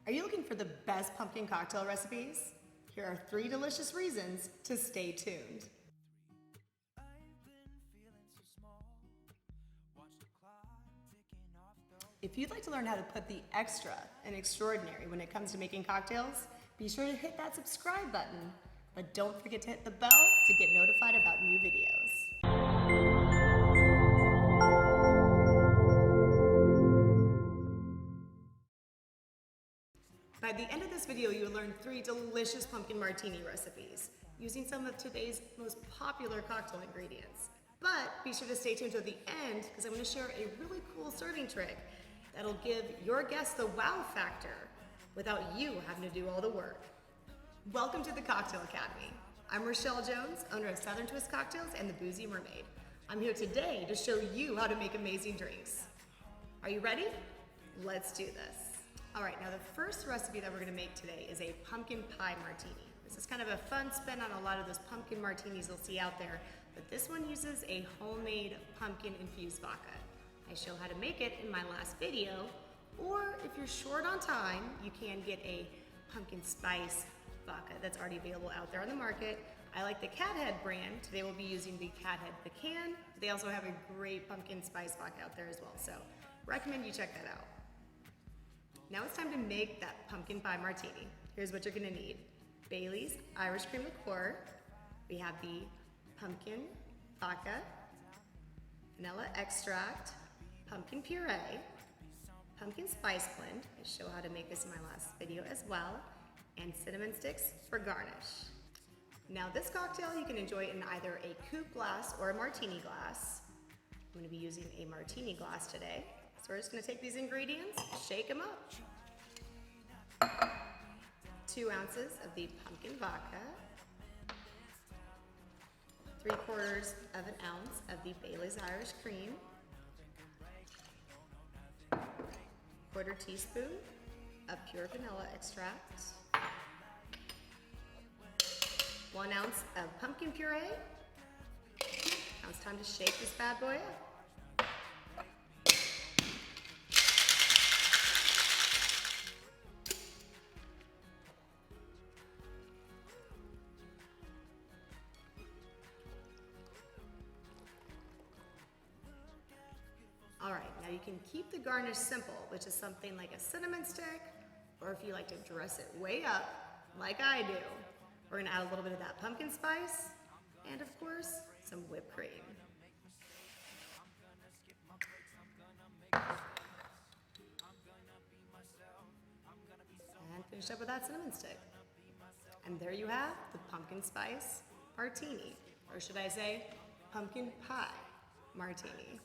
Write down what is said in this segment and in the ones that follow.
Are you looking for the best pumpkin cocktail recipes? Here are 3 delicious reasons to stay tuned. If you'd like to learn how to put the extra in extraordinary when it comes to making cocktails, be sure to hit that subscribe button, but don't forget to hit the bell to get notified about new videos. By the end of this video, you will learn 3 delicious pumpkin martini recipes using some of today's most popular cocktail ingredients. But be sure to stay tuned to the end because I'm going to share a really cool serving trick that'll give your guests the wow factor without you having to do all the work. Welcome to the Cocktail Academy. I'm Rochelle Jones, owner of Southern Twist Cocktails and the Boozy Mermaid. I'm here today to show you how to make amazing drinks. Are you ready? Let's do this. All right, now the first recipe that we're gonna make today is a pumpkin pie martini. This is kind of a fun spin on a lot of those pumpkin martinis you'll see out there, but this one uses a homemade pumpkin infused vodka. I show how to make it in my last video, or if you're short on time, you can get a pumpkin spice vodka that's already available out there on the market. I like the Cathead brand. Today we'll be using the Cathead Pecan. They also have a great pumpkin spice vodka out there as well, so recommend you check that out. Now it's time to make that pumpkin pie martini. Here's what you're gonna need. Bailey's Irish cream liqueur. We have the pumpkin vodka, vanilla extract, pumpkin puree, pumpkin spice blend. I show how to make this in my last video as well, and cinnamon sticks for garnish. Now this cocktail you can enjoy in either a coupe glass or a martini glass. I'm gonna be using a martini glass today. So we're just gonna take these ingredients, shake them up. 2 ounces of the pumpkin vodka, 3/4 of an ounce of the Bailey's Irish cream, 1/4 teaspoon of pure vanilla extract, 1 ounce of pumpkin puree. Now it's time to shake this bad boy up. All right, now you can keep the garnish simple, which is something like a cinnamon stick, or if you like to dress it way up, like I do, we're gonna add a little bit of that pumpkin spice, and of course, some whipped cream. And finish up with that cinnamon stick. And there you have the pumpkin spice martini, or should I say, pumpkin pie martini.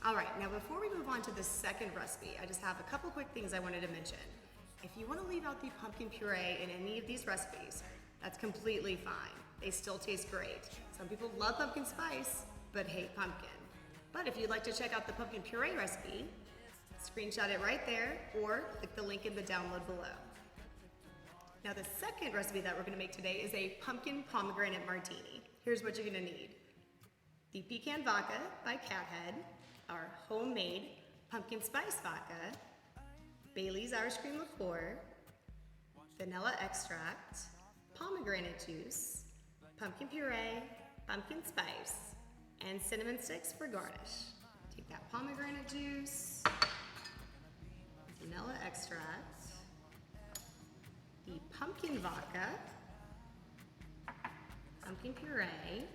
All right, now before we move on to the second recipe, I just have a couple quick things I wanted to mention. If you want to leave out the pumpkin puree in any of these recipes, that's completely fine. They still taste great. Some people love pumpkin spice, but hate pumpkin. But if you'd like to check out the pumpkin puree recipe, screenshot it right there or click the link in the download below. Now the second recipe that we're gonna make today is a pumpkin pomegranate martini. Here's what you're gonna need. The pecan vodka by Cathead, our homemade pumpkin spice vodka, Bailey's Irish cream liqueur, vanilla extract, pomegranate juice, pumpkin puree, pumpkin spice, and cinnamon sticks for garnish. Take that pomegranate juice, vanilla extract, the pumpkin vodka, pumpkin puree,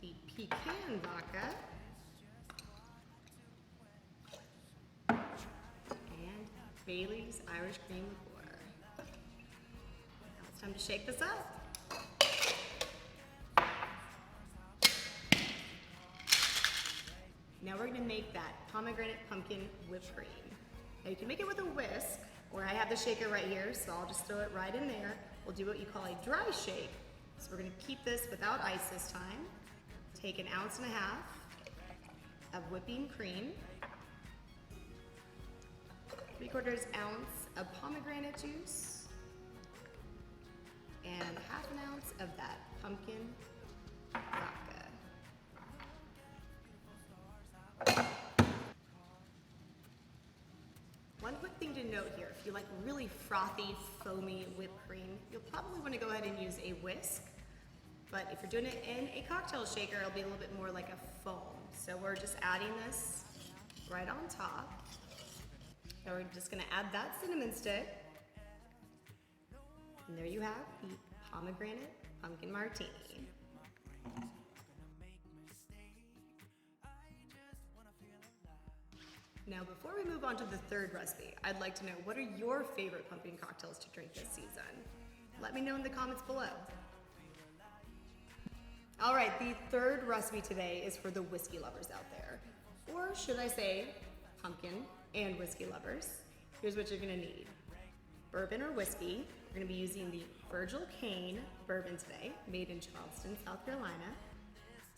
the pecan vodka, and Bailey's Irish cream liqueur. Now it's time to shake this up. Now we're gonna make that pomegranate pumpkin whipped cream. Now you can make it with a whisk, or I have the shaker right here, so I'll just throw it right in there. We'll do what you call a dry shake. So we're gonna keep this without ice this time. Take 1.5 ounces of whipping cream, 3/4 ounce of pomegranate juice, and 1/2 ounce of that pumpkin thing to note here, if you like really frothy, foamy whipped cream, you'll probably want to go ahead and use a whisk. But if you're doing it in a cocktail shaker, it'll be a little bit more like a foam. So we're just adding this right on top. And we're just gonna add that cinnamon stick. And there you have the Pomegranate Pumpkin Martini. Now, before we move on to the third recipe, I'd like to know, what are your favorite pumpkin cocktails to drink this season? Let me know in the comments below. All right, the third recipe today is for the whiskey lovers out there. Or should I say, pumpkin and whiskey lovers. Here's what you're gonna need. Bourbon or whiskey. We're gonna be using the Virgil Cane bourbon today, made in Charleston, South Carolina.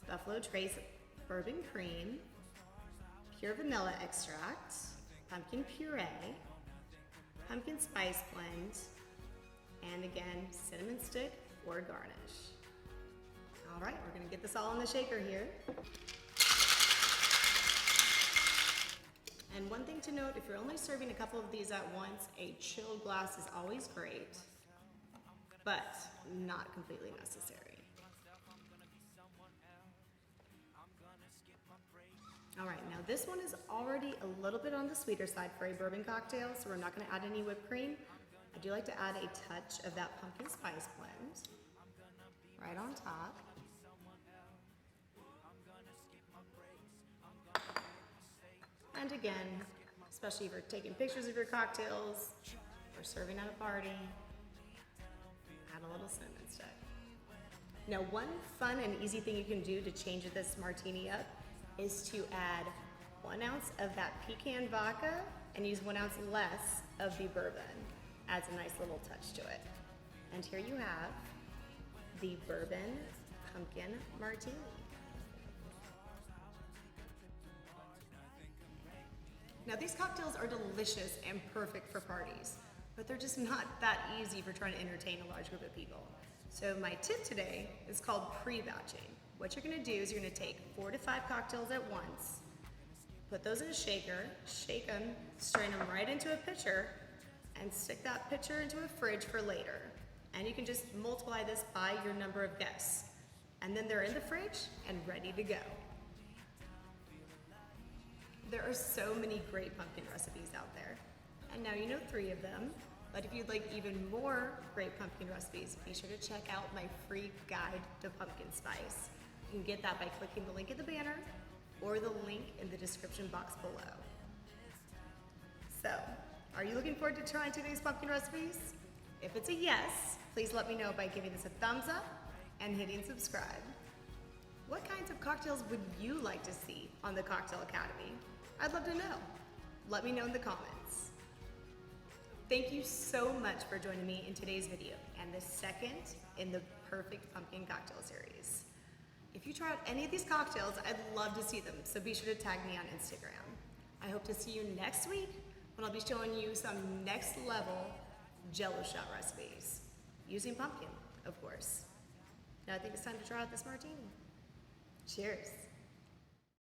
Buffalo Trace bourbon cream, pure vanilla extract, pumpkin puree, pumpkin spice blend, and again, cinnamon stick or garnish. All right, we're gonna get this all in the shaker here. And one thing to note, if you're only serving a couple of these at once, a chilled glass is always great, but not completely necessary. All right, now this one is already a little bit on the sweeter side for a bourbon cocktail, so we're not gonna add any whipped cream. I do like to add a touch of that pumpkin spice blend right on top. And again, especially if you're taking pictures of your cocktails or serving at a party, add a little cinnamon stick. Now, one fun and easy thing you can do to change this martini up is to add 1 ounce of that pecan vodka and use 1 ounce less of the bourbon. Adds a nice little touch to it. And here you have the Bourbon Pumpkin Martini. Now, these cocktails are delicious and perfect for parties, but they're just not that easy for trying to entertain a large group of people. So my tip today is called pre-batching. What you're gonna do is you're gonna take 4 to 5 cocktails at once, put those in a shaker, shake them, strain them right into a pitcher, and stick that pitcher into a fridge for later. And you can just multiply this by your number of guests. And then they're in the fridge and ready to go. There are so many great pumpkin recipes out there. And now you know 3 of them, but if you'd like even more great pumpkin recipes, be sure to check out my free guide to pumpkin spice. You can get that by clicking the link in the banner or the link in the description box below. So, are you looking forward to trying today's pumpkin recipes? If it's a yes, please let me know by giving this a thumbs up and hitting subscribe. What kinds of cocktails would you like to see on the Cocktail Academy? I'd love to know. Let me know in the comments. Thank you so much for joining me in today's video and the second in the Perfect Pumpkin Cocktail series. If you try out any of these cocktails, I'd love to see them, so be sure to tag me on Instagram. I hope to see you next week when I'll be showing you some next level jello shot recipes, using pumpkin, of course. Now I think it's time to try out this martini. Cheers.